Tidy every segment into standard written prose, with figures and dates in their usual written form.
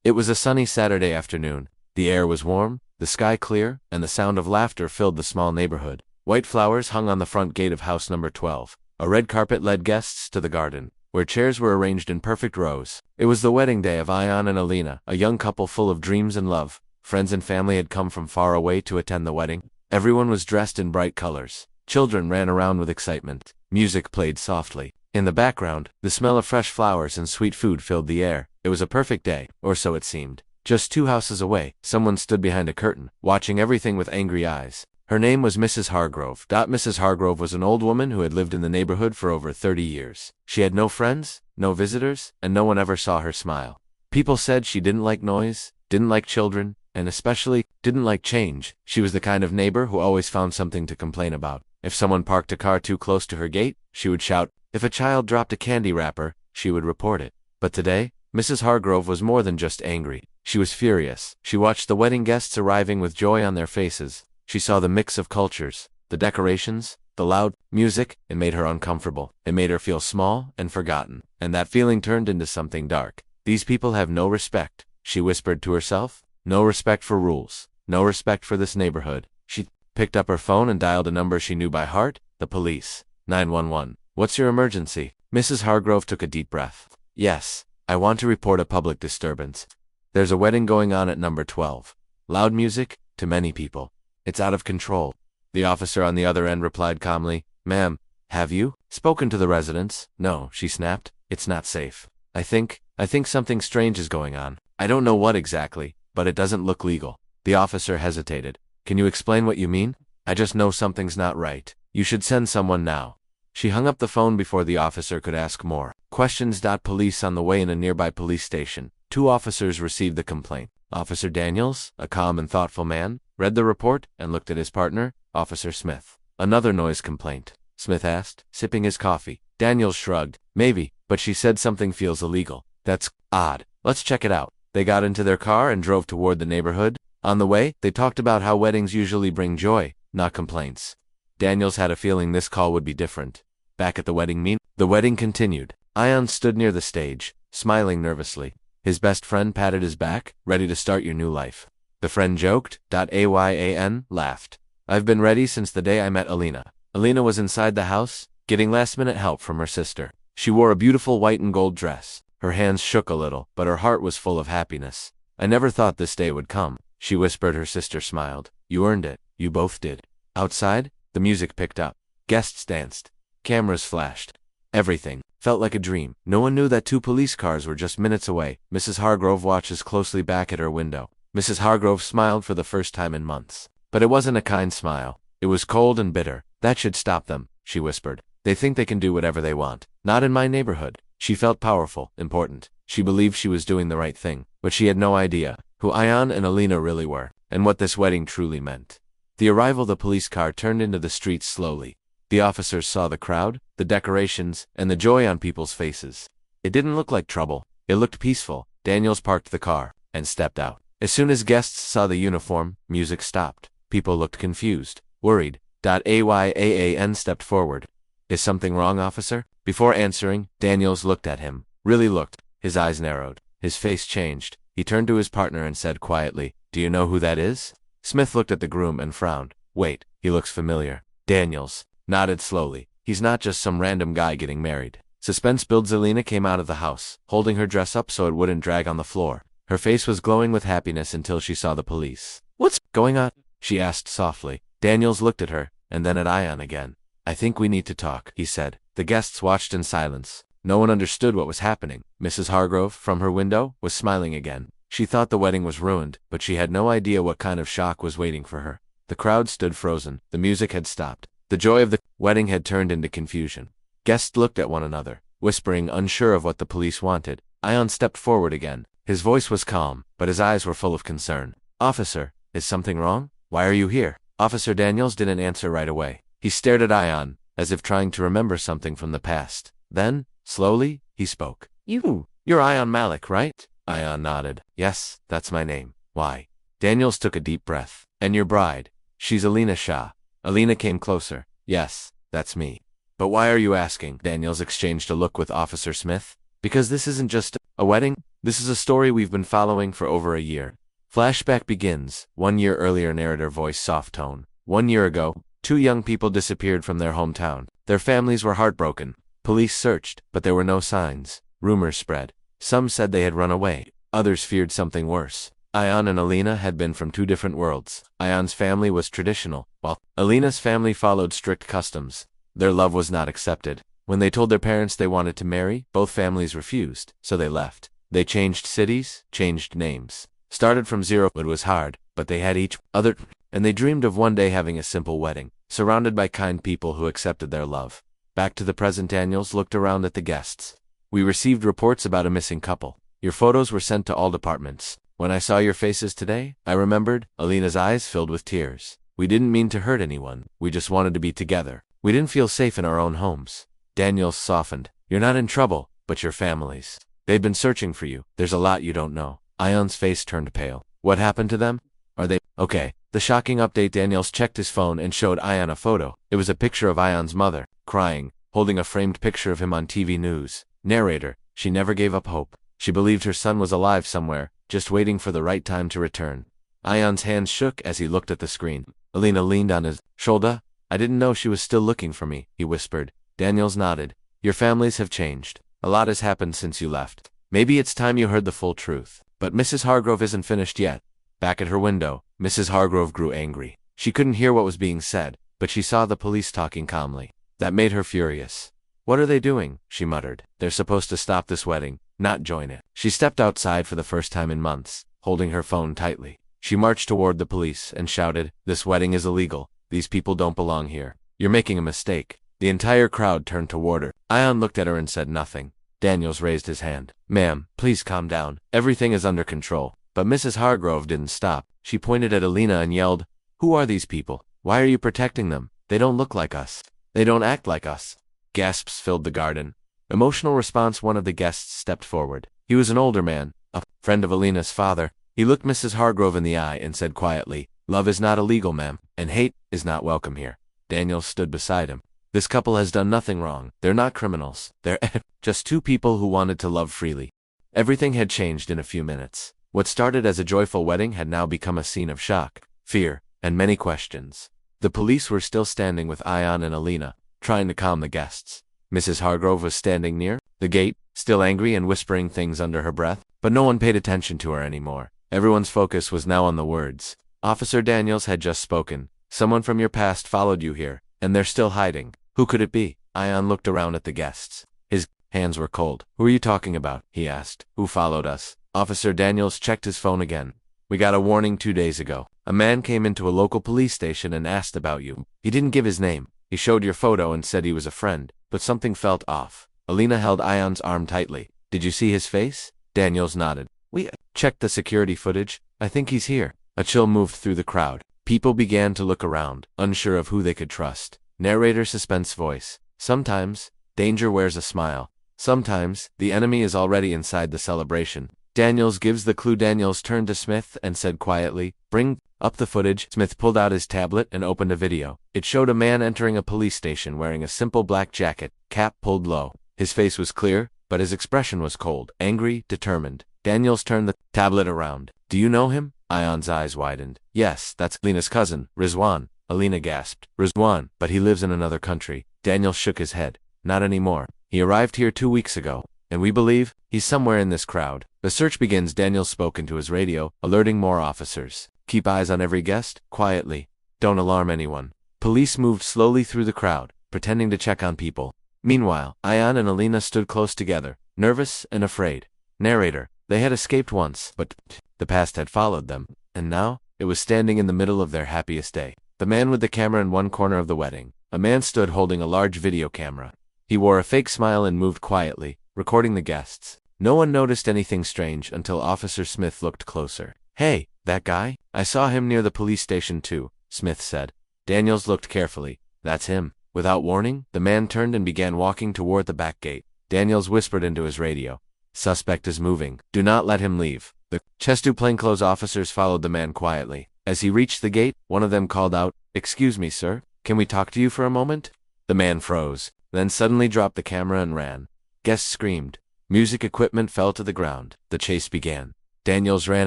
It was a sunny Saturday afternoon. The air was warm, the sky clear, and the sound of laughter filled the small neighborhood. White flowers hung on the front gate of house number 12. A red carpet led guests to the garden, where chairs were arranged in perfect rows. It was the wedding day of Ion and Alina, a young couple full of dreams and love. Friends and family had come from far away to attend the wedding. Everyone was dressed in bright colors. Children ran around with excitement. Music played softly. In the background, the smell of fresh flowers and sweet food filled the air. It was a perfect day, or so it seemed. Just 2 houses away, someone stood behind a curtain, watching everything with angry eyes. Her name was Mrs. Hargrove. Mrs. Hargrove was an old woman who had lived in the neighborhood for over 30 years. She had no friends, no visitors, and no one ever saw her smile. People said she didn't like noise, didn't like children, and especially didn't like change. She was the kind of neighbor who always found something to complain about. If someone parked a car too close to her gate, she would shout. If a child dropped a candy wrapper, she would report it. But today, Mrs. Hargrove was more than just angry. She was furious. She watched the wedding guests arriving with joy on their faces. She saw the mix of cultures, the decorations, the loud music. It made her uncomfortable. It made her feel small and forgotten. And that feeling turned into something dark. These people have no respect, she whispered to herself. No respect for rules. No respect for this neighborhood. She picked up her phone and dialed a number she knew by heart. The police. 911. What's your emergency? Mrs. Hargrove took a deep breath. Yes, I want to report a public disturbance. There's a wedding going on at number 12. Loud music, to many people. It's out of control. The officer on the other end replied calmly. Ma'am, have you spoken to the residents? No, she snapped. It's not safe. I think something strange is going on. I don't know what exactly, but it doesn't look legal. The officer hesitated. Can you explain what you mean? I just know something's not right. You should send someone now. She hung up the phone before the officer could ask more questions. Police on the way in a nearby police station. 2 officers received the complaint. Officer Daniels, a calm and thoughtful man, read the report and looked at his partner, Officer Smith. Another noise complaint? Smith asked, sipping his coffee. Daniels shrugged. Maybe, but she said something feels illegal. That's odd. Let's check it out. They got into their car and drove toward the neighborhood. On the way, they talked about how weddings usually bring joy, not complaints. Daniels had a feeling this call would be different. Back at the wedding the wedding continued. Ion stood near the stage, smiling nervously. His best friend patted his back, ready to start your new life. The friend joked. Ayan laughed. I've been ready since the day I met Alina. Alina was inside the house, getting last-minute help from her sister. She wore a beautiful white and gold dress. Her hands shook a little, but her heart was full of happiness. I never thought this day would come, she whispered. Her sister smiled. You earned it. You both did. Outside, the music picked up. Guests danced. Cameras flashed. Everything felt like a dream. No one knew that 2 police cars were just minutes away. Mrs. Hargrove watches closely back at her window. Mrs. Hargrove smiled for the first time in months. But it wasn't a kind smile. It was cold and bitter. That should stop them, she whispered. They think they can do whatever they want. Not in my neighborhood. She felt powerful, important. She believed she was doing the right thing. But she had no idea who Ion and Alina really were, and what this wedding truly meant. The arrival of the police car turned into the streets slowly. The officers saw the crowd, the decorations, and the joy on people's faces. It didn't look like trouble. It looked peaceful. Daniels parked the car and stepped out. As soon as guests saw the uniform, music stopped. People looked confused, worried. Ayan stepped forward. Is something wrong, officer? Before answering, Daniels looked at him. Really looked. His eyes narrowed. His face changed. He turned to his partner and said quietly, Do you know who that is? Smith looked at the groom and frowned. Wait, he looks familiar. Daniels nodded slowly. He's not just some random guy getting married. Suspense builds. Alina came out of the house, holding her dress up so it wouldn't drag on the floor. Her face was glowing with happiness until she saw the police. What's going on? She asked softly. Daniels looked at her, and then at Ion again. I think we need to talk, he said. The guests watched in silence. No one understood what was happening. Mrs. Hargrove, from her window, was smiling again. She thought the wedding was ruined, but she had no idea what kind of shock was waiting for her. The crowd stood frozen. The music had stopped. The joy of the wedding had turned into confusion. Guests looked at one another, whispering, unsure of what the police wanted. Ion stepped forward again. His voice was calm, but his eyes were full of concern. Officer, is something wrong? Why are you here? Officer Daniels didn't answer right away. He stared at Ion, as if trying to remember something from the past. Then, slowly, he spoke. You're Ion Malik, right? Ion nodded. Yes, that's my name. Why? Daniels took a deep breath. And your bride? She's Alina Shah. Alina came closer. Yes, that's me. But why are you asking? Daniels exchanged a look with Officer Smith. Because this isn't just a wedding. This is a story we've been following for over a year. Flashback begins. 1 year earlier, narrator voice, soft tone. 1 year ago, 2 young people disappeared from their hometown. Their families were heartbroken. Police searched, but there were no signs. Rumors spread. Some said they had run away. Others feared something worse. Ion and Alina had been from 2 different worlds. Ion's family was traditional, while Alina's family followed strict customs. Their love was not accepted. When they told their parents they wanted to marry, both families refused, so they left. They changed cities, changed names. Started from zero. It was hard, but they had each other, and they dreamed of one day having a simple wedding, surrounded by kind people who accepted their love. Back to the present. Daniels looked around at the guests. We received reports about a missing couple. Your photos were sent to all departments. When I saw your faces today, I remembered. Alina's eyes filled with tears. We didn't mean to hurt anyone. We just wanted to be together. We didn't feel safe in our own homes. Daniels softened. You're not in trouble, but your families. They've been searching for you. There's a lot you don't know. Ion's face turned pale. What happened to them? Are they okay? The shocking update. Daniels checked his phone and showed Ion a photo. It was a picture of Ion's mother, crying, holding a framed picture of him on TV news. Narrator, she never gave up hope. She believed her son was alive somewhere, just waiting for the right time to return. Ion's hands shook as he looked at the screen. Alina leaned on his shoulder. I didn't know she was still looking for me, he whispered. Daniels nodded. Your families have changed. A lot has happened since you left. Maybe it's time you heard the full truth. But Mrs. Hargrove isn't finished yet. Back at her window, Mrs. Hargrove grew angry. She couldn't hear what was being said, but she saw the police talking calmly. That made her furious. What are they doing? She muttered. They're supposed to stop this wedding, not join it. She stepped outside for the first time in months, holding her phone tightly. She marched toward the police and shouted, this wedding is illegal. These people don't belong here. You're making a mistake. The entire crowd turned toward her. Ion looked at her and said nothing. Daniels raised his hand. Ma'am, please calm down. Everything is under control. But Mrs. Hargrove didn't stop. She pointed at Alina and yelled, who are these people? Why are you protecting them? They don't look like us. They don't act like us. Gasps filled the garden. Emotional response. One of the guests stepped forward. He was an older man, a friend of Alina's father. He looked Mrs. Hargrove in the eye and said quietly, love is not illegal, ma'am, and hate is not welcome here. Daniels stood beside him. This couple has done nothing wrong. They're not criminals. They're just 2 people who wanted to love freely. Everything had changed in a few minutes. What started as a joyful wedding had now become a scene of shock, fear, and many questions. The police were still standing with Ion and Alina, trying to calm the guests. Mrs. Hargrove was standing near the gate, still angry and whispering things under her breath, but no one paid attention to her anymore. Everyone's focus was now on the words. Officer Daniels had just spoken. Someone from your past followed you here, and they're still hiding. Who could it be? Ion looked around at the guests. His hands were cold. Who are you talking about? He asked. Who followed us? Officer Daniels checked his phone again. We got a warning 2 days ago. A man came into a local police station and asked about you. He didn't give his name. He showed your photo and said he was a friend, but something felt off. Alina held Ion's arm tightly. Did you see his face? Daniels nodded. We checked the security footage. I think he's here. A chill moved through the crowd. People began to look around, unsure of who they could trust. Narrator suspense voice. Sometimes, danger wears a smile. Sometimes, the enemy is already inside the celebration. Daniels gives the clue. Daniels turned to Smith and said quietly, bring up the footage. Smith pulled out his tablet and opened a video. It showed a man entering a police station wearing a simple black jacket, cap pulled low. His face was clear, but his expression was cold, angry, determined. Daniels turned the tablet around. Do you know him? Ion's eyes widened. Yes, that's Alina's cousin, Rizwan. Alina gasped. Rizwan, but he lives in another country. Daniels shook his head. Not anymore. He arrived here 2 weeks ago, and we believe he's somewhere in this crowd. The search begins. Daniels spoke into his radio, alerting more officers. Keep eyes on every guest, quietly. Don't alarm anyone. Police moved slowly through the crowd, pretending to check on people. Meanwhile, Ion and Alina stood close together, nervous and afraid. Narrator. They had escaped once, but the past had followed them, and now it was standing in the middle of their happiest day. The man with the camera in one corner of the wedding. A man stood holding a large video camera. He wore a fake smile and moved quietly, recording the guests. No one noticed anything strange until Officer Smith looked closer. Hey, that guy? I saw him near the police station too, Smith said. Daniels looked carefully. That's him. Without warning, the man turned and began walking toward the back gate. Daniels whispered into his radio. Suspect is moving. Do not let him leave. The two plainclothes officers followed the man quietly. As he reached the gate, one of them called out, Excuse me, sir. Can we talk to you for a moment? The man froze, then suddenly dropped the camera and ran. Guests screamed. Music equipment fell to the ground. The chase began. Daniels ran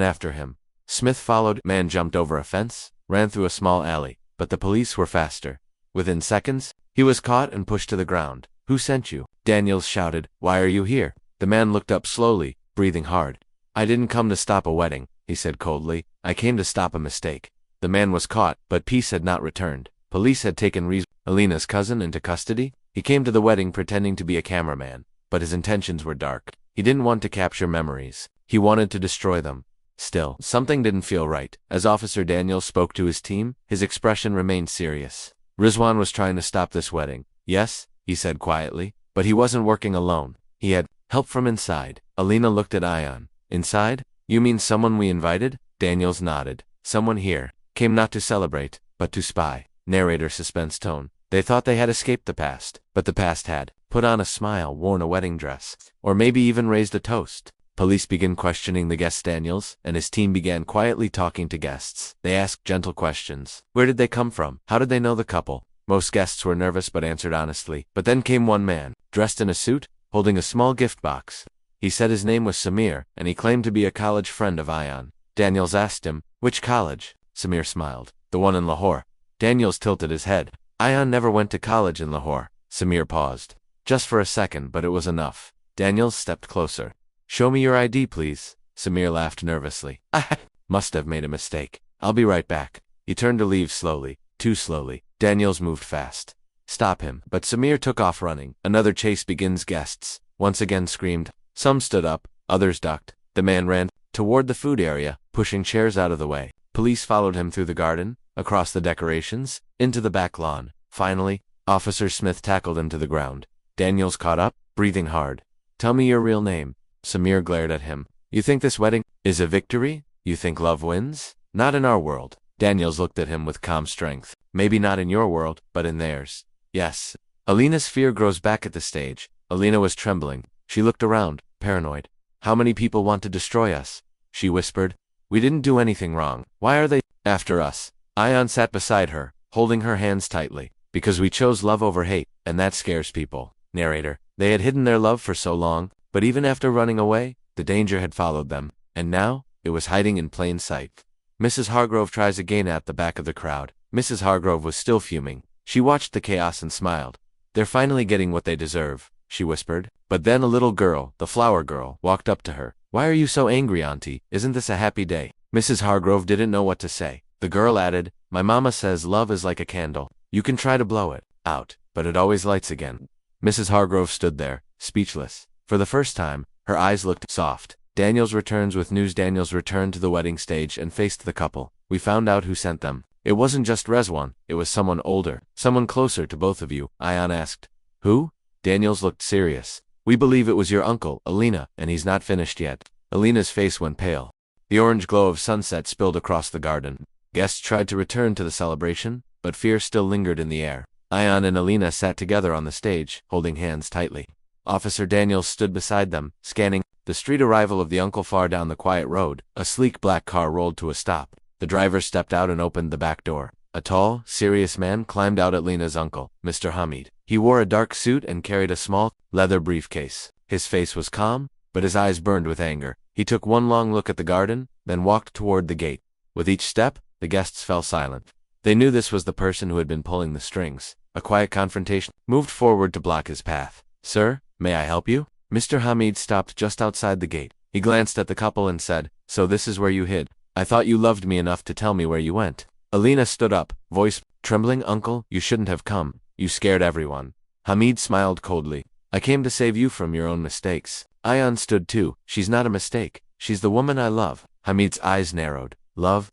after him. Smith followed. Man jumped over a fence, ran through a small alley, but the police were faster. Within seconds, he was caught and pushed to the ground. Who sent you? Daniels shouted. Why are you here? The man looked up slowly, breathing hard. I didn't come to stop a wedding, he said coldly. I came to stop a mistake. The man was caught, but peace had not returned. Police had taken Alina's cousin into custody. He came to the wedding pretending to be a cameraman, but his intentions were dark. He didn't want to capture memories. He wanted to destroy them. Still, something didn't feel right. As Officer Daniels spoke to his team, his expression remained serious. Rizwan was trying to stop this wedding. Yes, he said quietly, but he wasn't working alone. He had help from inside. Alina looked at Ion. Inside? You mean someone we invited? Daniels nodded. Someone here. Came not to celebrate, but to spy. Narrator suspense tone. They thought they had escaped the past, but the past had put on a smile, worn a wedding dress, or maybe even raised a toast. Police began questioning the guest. Daniels and his team began quietly talking to guests. They asked gentle questions. Where did they come from? How did they know the couple? Most guests were nervous but answered honestly. But then came one man, dressed in a suit, holding a small gift box. He said his name was Samir, and he claimed to be a college friend of Ion. Daniels asked him, which college? Samir smiled. The one in Lahore. Daniels tilted his head. Ion never went to college in Lahore. Samir paused. Just for a second, but it was enough. Daniels stepped closer. Show me your ID, please. Samir laughed nervously. I must have made a mistake. I'll be right back. He turned to leave slowly, too slowly. Daniels moved fast. Stop him. But Samir took off running. Another chase begins. Guests once again screamed. Some stood up, others ducked. The man ran toward the food area, pushing chairs out of the way. Police followed him through the garden, across the decorations, into the back lawn. Finally, Officer Smith tackled him to the ground. Daniels caught up, breathing hard. Tell me your real name. Samir glared at him. You think this wedding is a victory? You think love wins? Not in our world. Daniels looked at him with calm strength. Maybe not in your world, but in theirs. Yes. Alina's fear grows back at the stage. Alina was trembling. She looked around, paranoid. How many people want to destroy us? She whispered. We didn't do anything wrong. Why are they after us? Ion sat beside her, holding her hands tightly. Because we chose love over hate, and that scares people. Narrator. They had hidden their love for so long, but even after running away, the danger had followed them, and now, it was hiding in plain sight. Mrs. Hargrove tries again at the back of the crowd. Mrs. Hargrove was still fuming. She watched the chaos and smiled. They're finally getting what they deserve, she whispered. But then a little girl, the flower girl, walked up to her. Why are you so angry, Auntie? Isn't this a happy day? Mrs. Hargrove didn't know what to say. The girl added, My mama says love is like a candle. You can try to blow it out, but it always lights again. Mrs. Hargrove stood there, speechless. For the first time, her eyes looked soft. Daniels returns with news. Daniels returned to the wedding stage and faced the couple. We found out who sent them. It wasn't just Rizwan, it was someone older, someone closer to both of you, Ion asked. Who? Daniels looked serious. We believe it was your uncle, Alina, and he's not finished yet. Alina's face went pale. The orange glow of sunset spilled across the garden. Guests tried to return to the celebration, but fear still lingered in the air. Ion and Alina sat together on the stage, holding hands tightly. Officer Daniels stood beside them, scanning the street. Arrival of the uncle far down the quiet road. A sleek black car rolled to a stop. The driver stepped out and opened the back door. A tall, serious man climbed out. Alina's uncle, Mr. Hamid. He wore a dark suit and carried a small, leather briefcase. His face was calm, but his eyes burned with anger. He took one long look at the garden, then walked toward the gate. With each step, the guests fell silent. They knew this was the person who had been pulling the strings. A quiet confrontation moved forward to block his path. Sir, may I help you? Mr. Hamid stopped just outside the gate. He glanced at the couple and said, So this is where you hid. I thought you loved me enough to tell me where you went. Alina stood up, voice trembling. Uncle, you shouldn't have come. You scared everyone. Hamid smiled coldly. I came to save you from your own mistakes. Ion stood too. She's not a mistake. She's the woman I love. Hamid's eyes narrowed. Love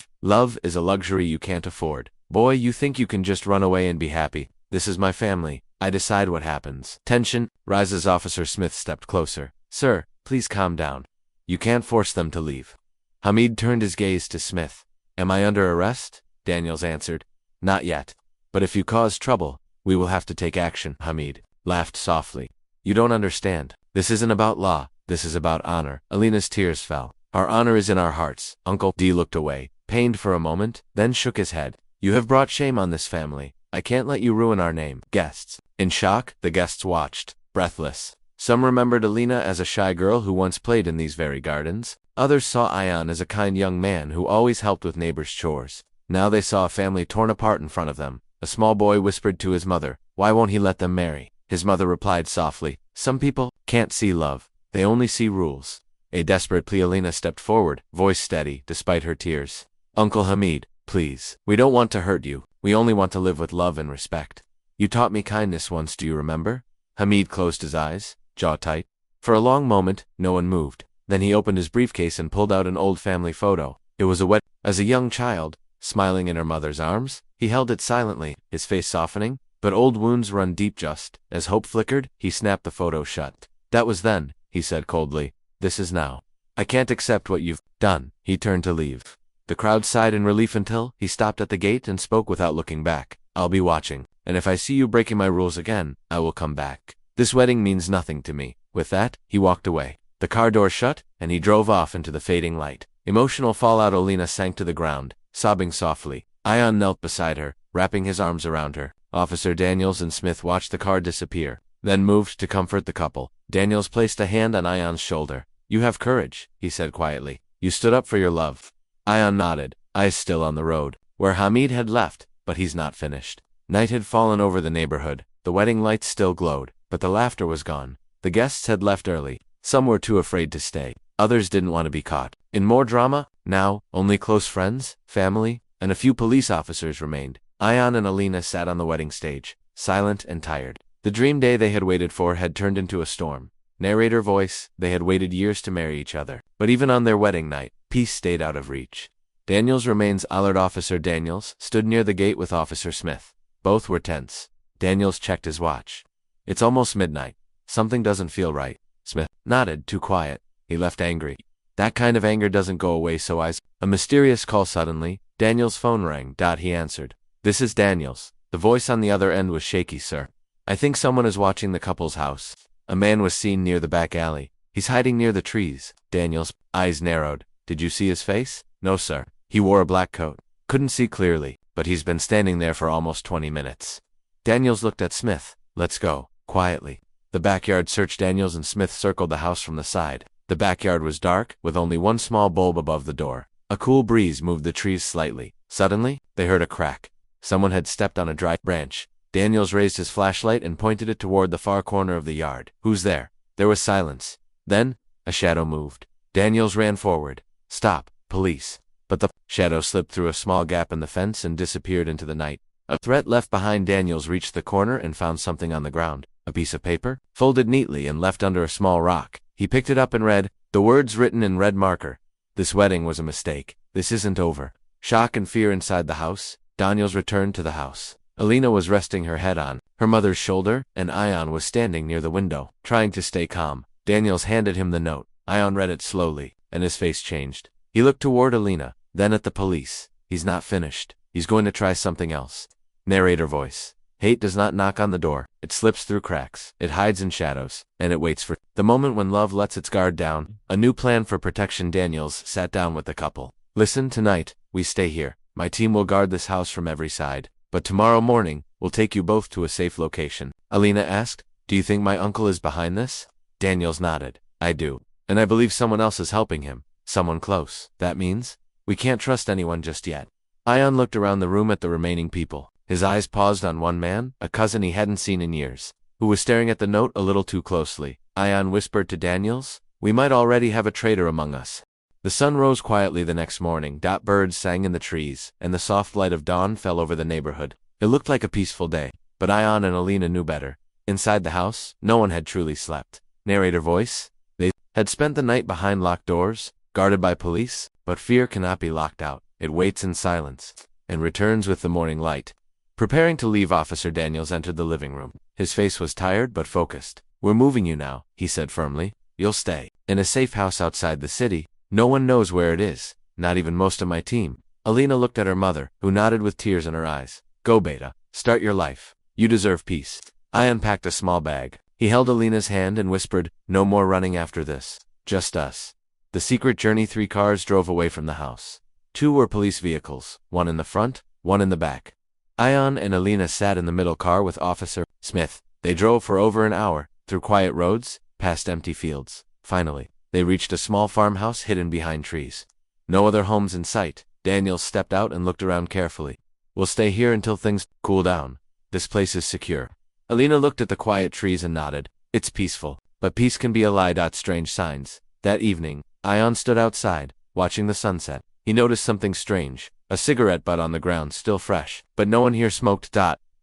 is a luxury you can't afford. Boy, you think you can just run away and be happy. This is my family. I decide what happens. Tension rises. Officer Smith stepped closer. Sir, please calm down. You can't force them to leave. Hamid turned his gaze to Smith. Am I under arrest? Daniels answered. Not yet. But if you cause trouble, we will have to take action. Hamid laughed softly. You don't understand. This isn't about law. This is about honor. Alina's tears fell. Our honor is in our hearts. Uncle D looked away, pained for a moment, then shook his head. You have brought shame on this family. I can't let you ruin our name. Guests. In shock, the guests watched, breathless. Some remembered Alina as a shy girl who once played in these very gardens. Others saw Ion as a kind young man who always helped with neighbors' chores. Now they saw a family torn apart in front of them. A small boy whispered to his mother, "Why won't he let them marry?" His mother replied softly, "Some people can't see love. They only see rules." A desperately Alina stepped forward, voice steady, despite her tears. "Uncle Hamid, please. We don't want to hurt you. We only want to live with love and respect. You taught me kindness once, do you remember?" Hamid closed his eyes, jaw tight. For a long moment, no one moved. Then he opened his briefcase and pulled out an old family photo. It was as a young child, smiling in her mother's arms. He held it silently, his face softening, but old wounds run deep. Just as hope flickered, he snapped the photo shut. "That was then," he said coldly. "This is now. I can't accept what you've done." He turned to leave. The crowd sighed in relief until he stopped at the gate and spoke without looking back. "I'll be watching, and if I see you breaking my rules again, I will come back. This wedding means nothing to me." With that, he walked away. The car door shut, and he drove off into the fading light. Emotional fallout. Alina sank to the ground, sobbing softly. Ion knelt beside her, wrapping his arms around her. Officer Daniels and Smith watched the car disappear, then moved to comfort the couple. Daniels placed a hand on Ion's shoulder. "You have courage," he said quietly. "You stood up for your love." Ion nodded, eyes still on the road, where Hamid had left, but he's not finished. Night had fallen over the neighborhood. The wedding lights still glowed, but the laughter was gone. The guests had left early. Some were too afraid to stay. Others didn't want to be caught in more drama. Now, only close friends, family, and a few police officers remained. Ion and Alina sat on the wedding stage, silent and tired. The dream day they had waited for had turned into a storm. Narrator voice, they had waited years to marry each other. But even on their wedding night, peace stayed out of reach. Daniels remains. Alert. Officer Daniels stood near the gate with Officer Smith. Both were tense. Daniels checked his watch. "It's almost midnight. Something doesn't feel right." Smith nodded. "Too quiet." He left angry. "That kind of anger doesn't go away so easily." A mysterious call suddenly. Daniels' phone rang. He answered. "This is Daniels." The voice on the other end was shaky. "Sir, I think someone is watching the couple's house. A man was seen near the back alley. He's hiding near the trees." Daniels' eyes narrowed. "Did you see his face?" "No, sir. He wore a black coat. Couldn't see clearly, but he's been standing there for almost 20 minutes. Daniels looked at Smith. "Let's go." Quietly. The backyard searched. Daniels and Smith circled the house from the side. The backyard was dark, with only one small bulb above the door. A cool breeze moved the trees slightly. Suddenly, they heard a crack. Someone had stepped on a dry branch. Daniels raised his flashlight and pointed it toward the far corner of the yard. "Who's there?" There was silence. Then, a shadow moved. Daniels ran forward. "Stop, police." But the shadow slipped through a small gap in the fence and disappeared into the night. A threat left behind. Daniels reached the corner and found something on the ground. A piece of paper, folded neatly and left under a small rock. He picked it up and read, the words written in red marker. "This wedding was a mistake. This isn't over." Shock and fear inside the house. Daniels returned to the house. Alina was resting her head on her mother's shoulder, and Ion was standing near the window, trying to stay calm. Daniels handed him the note. Ion read it slowly, and his face changed. He looked toward Alina, then at the police. "He's not finished. He's going to try something else." Narrator voice. "Hate does not knock on the door. It slips through cracks. It hides in shadows, and it waits for the moment when love lets its guard down." A new plan for protection. Daniels sat down with the couple. "Listen, tonight, we stay here. My team will guard this house from every side. But tomorrow morning, we'll take you both to a safe location." Alina asked, "Do you think my uncle is behind this?" Daniels nodded. "I do. And I believe someone else is helping him. Someone close. That means we can't trust anyone just yet." Ion looked around the room at the remaining people. His eyes paused on one man, a cousin he hadn't seen in years, who was staring at the note a little too closely. Ion whispered to Daniels, "We might already have a traitor among us." The sun rose quietly the next morning. Birds sang in the trees, and the soft light of dawn fell over the neighborhood. It looked like a peaceful day, but Ion and Alina knew better. Inside the house, no one had truly slept. Narrator voice. They had spent the night behind locked doors, guarded by police, but fear cannot be locked out. It waits in silence, and returns with the morning light. Preparing to leave, Officer Daniels entered the living room. His face was tired but focused. "We're moving you now," he said firmly. "You'll stay in a safe house outside the city. No one knows where it is, not even most of my team." Alina looked at her mother, who nodded with tears in her eyes. "Go, Beta. Start your life. You deserve peace." I unpacked a small bag. He held Alina's hand and whispered, "No more running after this. Just us." The secret journey. 3 cars drove away from the house. 2 were police vehicles, one in the front, one in the back. Ion and Alina sat in the middle car with Officer Smith. They drove for over an hour, through quiet roads, past empty fields. Finally, they reached a small farmhouse hidden behind trees. No other homes in sight. Daniels stepped out and looked around carefully. We'll stay here until things cool down. This place is secure. Alina looked at the quiet trees and nodded. It's peaceful, but peace can be a lie. Strange signs. That evening, Ion stood outside, watching the sunset. He noticed something strange. A cigarette butt on the ground, still fresh, but no one here smoked.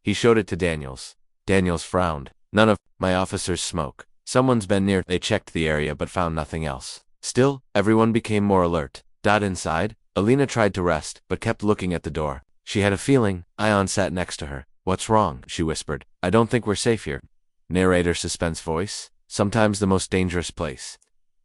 He showed it to Daniels. Daniels frowned. None of my officers smoke. Someone's been near. They checked the area but found nothing else. Still, everyone became more alert. Inside, Alina tried to rest, but kept looking at the door. She had a feeling. Ion sat next to her. What's wrong? She whispered. I don't think we're safe here. Narrator suspense voice. Sometimes the most dangerous place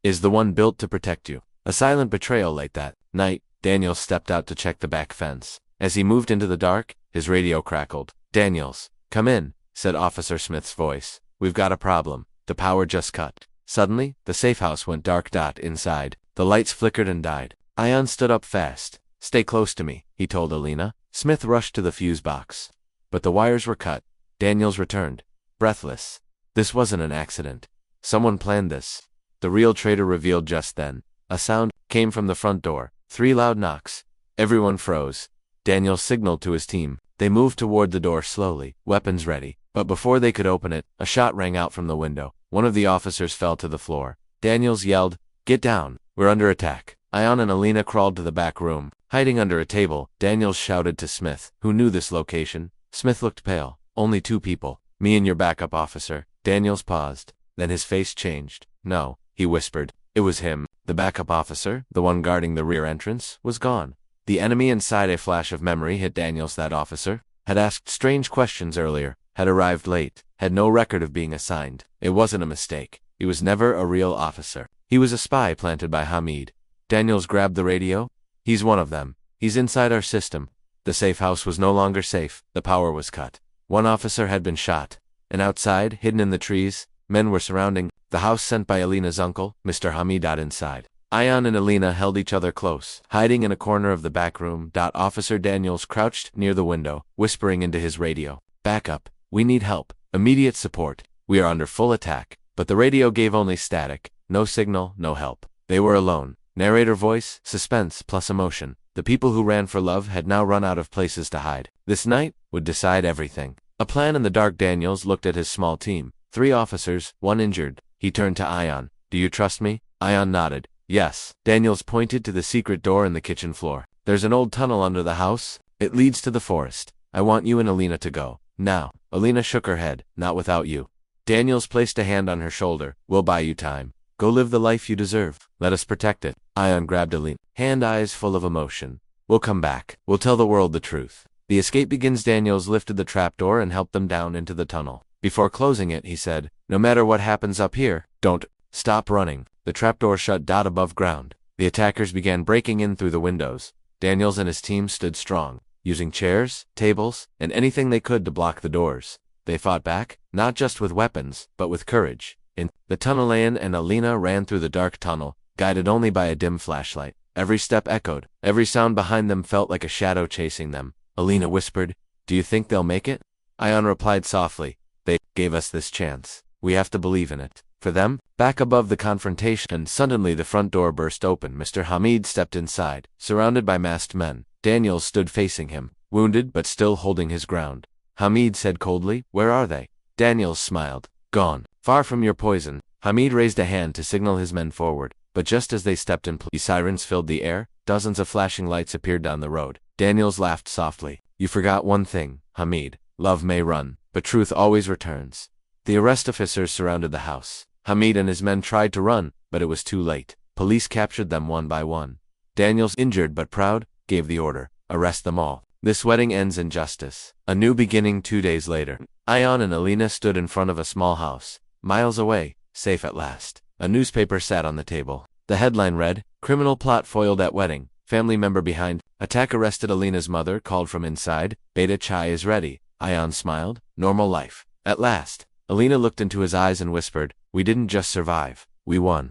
is the one built to protect you. A silent betrayal late that night. Daniels stepped out to check the back fence. As he moved into the dark, his radio crackled. Daniels, come in, said Officer Smith's voice. We've got a problem. The power just cut. Suddenly, the safe house went dark. Inside, the lights flickered and died. Ion stood up fast. Stay close to me, he told Alina. Smith rushed to the fuse box. But the wires were cut. Daniels returned, breathless. This wasn't an accident. Someone planned this. The real traitor revealed just then. A sound came from the front door. 3 loud knocks. Everyone froze. Daniels signaled to his team. They moved toward the door slowly, weapons ready. But before they could open it, a shot rang out from the window. One of the officers fell to the floor. Daniels yelled, "Get down! We're under attack." Ion and Alina crawled to the back room. Hiding under a table, Daniels shouted to Smith, who knew this location. Smith looked pale. Only 2 people. Me and your backup officer. Daniels paused. Then his face changed. No, he whispered. It was him. The backup officer, the one guarding the rear entrance, was gone. The enemy inside. A flash of memory hit Daniels. That officer had asked strange questions earlier, had arrived late, had no record of being assigned. It wasn't a mistake. He was never a real officer. He was a spy planted by Hamid. Daniels grabbed the radio. He's one of them. He's inside our system. The safe house was no longer safe. The power was cut. One officer had been shot. And outside, hidden in the trees, men were surrounding the house sent by Alina's uncle, Mr. Hamid. Inside, Ion and Alina held each other close, hiding in a corner of the back room. Officer Daniels crouched near the window, whispering into his radio. Backup. We need help. Immediate support. We are under full attack. But the radio gave only static. No signal, no help. They were alone. Narrator voice, suspense plus emotion. The people who ran for love had now run out of places to hide. This night would decide everything. A plan in the dark. Daniels looked at his small team. 3 officers, 1 injured. He turned to Ion. Do you trust me? Ion nodded. Yes. Daniels pointed to the secret door in the kitchen floor. There's an old tunnel under the house. It leads to the forest. I want you and Alina to go. Now. Alina shook her head. Not without you. Daniels placed a hand on her shoulder. We'll buy you time. Go live the life you deserve. Let us protect it. Ion grabbed Alina. Hand eyes full of emotion. We'll come back. We'll tell the world the truth. The escape begins. Daniels lifted the trapdoor and helped them down into the tunnel. Before closing it, he said, no matter what happens up here, don't stop running. The trapdoor shut. Above ground. The attackers began breaking in through the windows. Daniels and his team stood strong, using chairs, tables, and anything they could to block the doors. They fought back, not just with weapons, but with courage. In the tunnel, Ion and Alina ran through the dark tunnel, guided only by a dim flashlight. Every step echoed. Every sound behind them felt like a shadow chasing them. Alina whispered, do you think they'll make it? Ion replied softly, they gave us this chance. We have to believe in it. For them, back above the confrontation, and suddenly the front door burst open. Mr. Hamid stepped inside, surrounded by masked men. Daniels stood facing him, wounded but still holding his ground. Hamid said coldly, where are they? Daniels smiled. Gone. Far from your poison. Hamid raised a hand to signal his men forward, but just as they stepped in place, sirens filled the air. Dozens of flashing lights appeared down the road. Daniels laughed softly. You forgot one thing, Hamid. Love may run, but truth always returns. The arrest officers surrounded the house. Hamid and his men tried to run, but it was too late. Police captured them one by one. Daniels, injured but proud, gave the order, arrest them all. This wedding ends in justice. A new beginning. 2 days later, Ion and Alina stood in front of a small house, miles away, safe at last. A newspaper sat on the table. The headline read, Criminal plot foiled at wedding. Family member behind. Attack arrested. Alina's mother called from inside. Beta chai is ready. Ion smiled. Normal life. At last. Alina looked into his eyes and whispered, we didn't just survive. We won.